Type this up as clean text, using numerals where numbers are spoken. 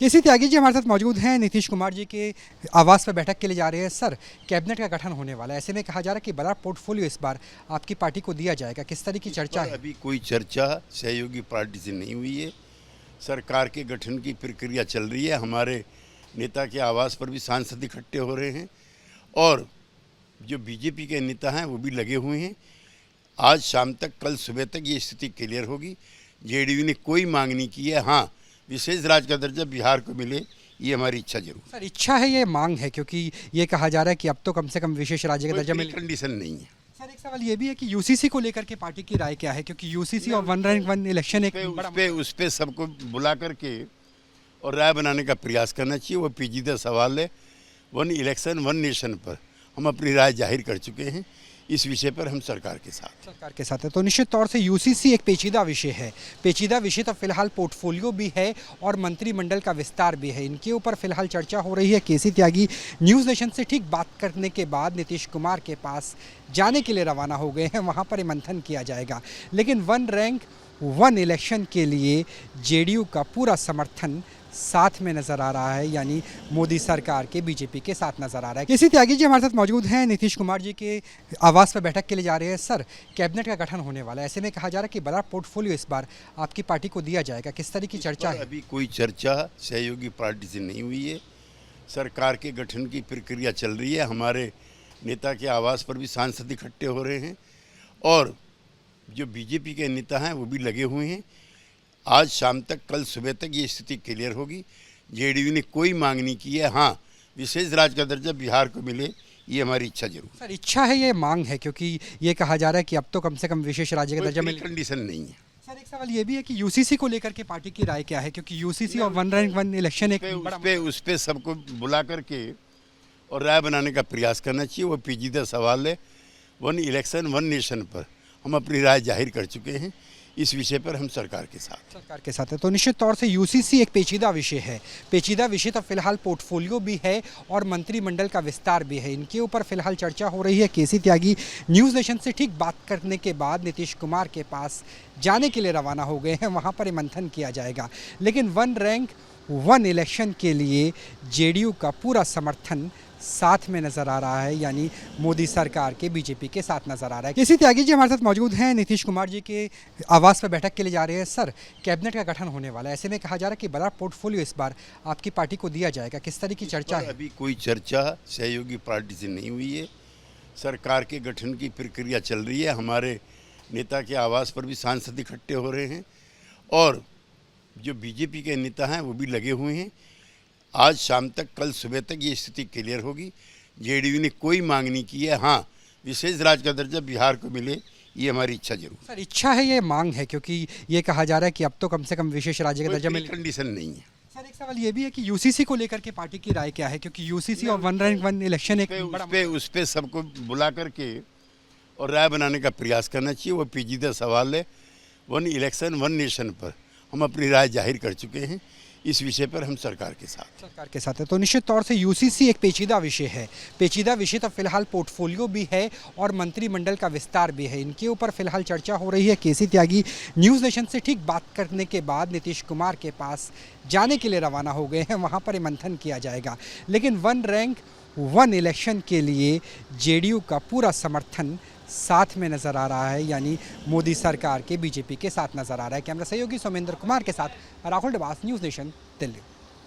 केसी त्यागी जी हमारे साथ मौजूद हैं। नीतीश कुमार जी के आवास पर बैठक के लिए जा रहे हैं। सर, कैबिनेट का गठन होने वाला है, ऐसे में कहा जा रहा है कि बड़ा पोर्टफोलियो इस बार आपकी पार्टी को दिया जाएगा। किस तरह की चर्चा है? अभी कोई चर्चा सहयोगी पार्टी से नहीं हुई है। सरकार के गठन की प्रक्रिया चल रही है। हमारे नेता के आवास पर भी सांसद इकट्ठे हो रहे हैं और जो बीजेपी के नेता हैं वो भी लगे हुए हैं। आज शाम तक, कल सुबह तक ये स्थिति क्लियर होगी। जेडीयू ने कोई मांग नहीं की है। हाँ, विशेष राज्य का दर्जा बिहार को मिले, ये हमारी इच्छा जरूर। सर, इच्छा है, ये मांग है, क्योंकि ये कहा जा रहा है कि अब तो कम से कम विशेष राज्य का दर्जा मिले। कंडीशन नहीं है। सर, एक सवाल ये भी है कि यूसीसी को लेकर के पार्टी की राय क्या है, क्योंकि यूसीसी और वन रैंक वन इलेक्शन एक उस पे सबको बुला करके और राय बनाने का प्रयास करना चाहिए। वो पेचीदा सवाल है। वन इलेक्शन वन नेशन पर हम अपनी राय जाहिर कर चुके हैं। इस विषय पर हम सरकार के साथ है। तो निश्चित तौर से यूसीसी एक पेचीदा विषय है। पेचीदा विषय तो फिलहाल पोर्टफोलियो भी है और मंत्रिमंडल का विस्तार भी है। इनके ऊपर फिलहाल चर्चा हो रही है। केसी त्यागी न्यूज़ नेशन से ठीक बात करने के बाद नीतीश कुमार के पास जाने के लिए रवाना हो गए हैं। वहाँ पर मंथन किया जाएगा। लेकिन वन रैंक वन इलेक्शन के लिए जेडीयू का पूरा समर्थन साथ में नजर आ रहा है, यानी मोदी सरकार के बीजेपी के साथ नजर आ रहा है। केसी त्यागी जी हमारे साथ मौजूद हैं। नीतीश कुमार जी के आवास पर बैठक के लिए जा रहे हैं। सर, कैबिनेट का गठन होने वाला है, ऐसे में कहा जा रहा है कि बड़ा पोर्टफोलियो इस बार आपकी पार्टी को दिया जाएगा। किस तरह की चर्चा है? अभी कोई चर्चा सहयोगी पार्टी से नहीं हुई है। सरकार के गठन की प्रक्रिया चल रही है। हमारे नेता के आवास पर भी सांसद इकट्ठे हो रहे हैं और जो बीजेपी के नेता हैं वो भी लगे हुए हैं। आज शाम तक, कल सुबह तक ये स्थिति क्लियर होगी। जेडीयू ने कोई मांग नहीं की है। हाँ, विशेष राज्य का दर्जा बिहार को मिले, ये हमारी इच्छा जरूर। सर, इच्छा है, ये मांग है, क्योंकि ये कहा जा रहा है कि अब तो कम से कम विशेष राज्य का दर्जा मिले। कंडीशन नहीं है। सर, एक सवाल ये भी है कि यूसीसी को लेकर के पार्टी की राय क्या है, क्योंकि यूसीसी और वन रैंक वन इलेक्शन एक उस पे सबको बुला करके और राय बनाने का प्रयास करना चाहिए। वो पेचीदा सवाल है। वन इलेक्शन वन नेशन पर हम अपनी राय जाहिर कर चुके हैं। इस विषय पर हम सरकार के साथ है। तो निश्चित तौर से यूसीसी एक पेचीदा विषय है। पेचीदा विषय तो फिलहाल पोर्टफोलियो भी है और मंत्रिमंडल का विस्तार भी है। इनके ऊपर फिलहाल चर्चा हो रही है। केसी त्यागी न्यूज़ नेशन से ठीक बात करने के बाद नीतीश कुमार के पास जाने के लिए रवाना हो गए हैं। वहाँ पर मंथन किया जाएगा। लेकिन वन रैंक वन इलेक्शन के लिए जेडीयू का पूरा समर्थन साथ में नजर आ रहा है, यानी मोदी सरकार के बीजेपी के साथ नजर आ रहा है। केसी त्यागी जी हमारे साथ मौजूद हैं। नीतीश कुमार जी के आवास पर बैठक के लिए जा रहे हैं। सर, कैबिनेट का गठन होने वाला है, ऐसे में कहा जा रहा है कि बड़ा पोर्टफोलियो इस बार आपकी पार्टी को दिया जाएगा। किस तरह की चर्चा है? अभी कोई चर्चा सहयोगी पार्टी से नहीं हुई है। सरकार के गठन की प्रक्रिया चल रही है। हमारे नेता के आवास पर भी सांसद इकट्ठे हो रहे हैं और जो बीजेपी के नेता हैं वो भी लगे हुए हैं। आज शाम तक, कल सुबह तक ये स्थिति क्लियर होगी। जेडीयू ने कोई मांग नहीं की है। हाँ, विशेष राज्य का दर्जा बिहार को मिले, ये हमारी इच्छा जरूर। सर, इच्छा है, ये मांग है, क्योंकि ये कहा जा रहा है कि अब तो कम से कम विशेष राज्य का दर्जा मिले। कंडीशन नहीं है। सर, एक सवाल ये भी है कि यूसीसी को लेकर के पार्टी की राय क्या है, क्योंकि यूसीसी और वन रैंक वन इलेक्शन एक उस पे सबको बुला करके और राय बनाने का प्रयास करना चाहिए। वो पेचीदा सवाल है। वन इलेक्शन वन नेशन पर हम अपनी राय जाहिर कर चुके हैं। इस विषय पर हम सरकार के साथ है। तो निश्चित तौर से यूसीसी एक पेचीदा विषय है। पेचीदा विषय तो फिलहाल पोर्टफोलियो भी है और मंत्रिमंडल का विस्तार भी है। इनके ऊपर फिलहाल चर्चा हो रही है। केसी त्यागी न्यूज़ नेशन से ठीक बात करने के बाद नीतीश कुमार के पास जाने के लिए रवाना हो गए हैं। वहाँ पर मंथन किया जाएगा। लेकिन वन रैंक वन इलेक्शन के लिए जेडीयू का पूरा समर्थन साथ में नजर आ रहा है, यानी मोदी सरकार के बीजेपी के साथ नजर आ रहा है। कैमरा सहयोगी सोमेंद्र कुमार के साथ राहुल डबास, न्यूज़ नेशन, दिल्ली।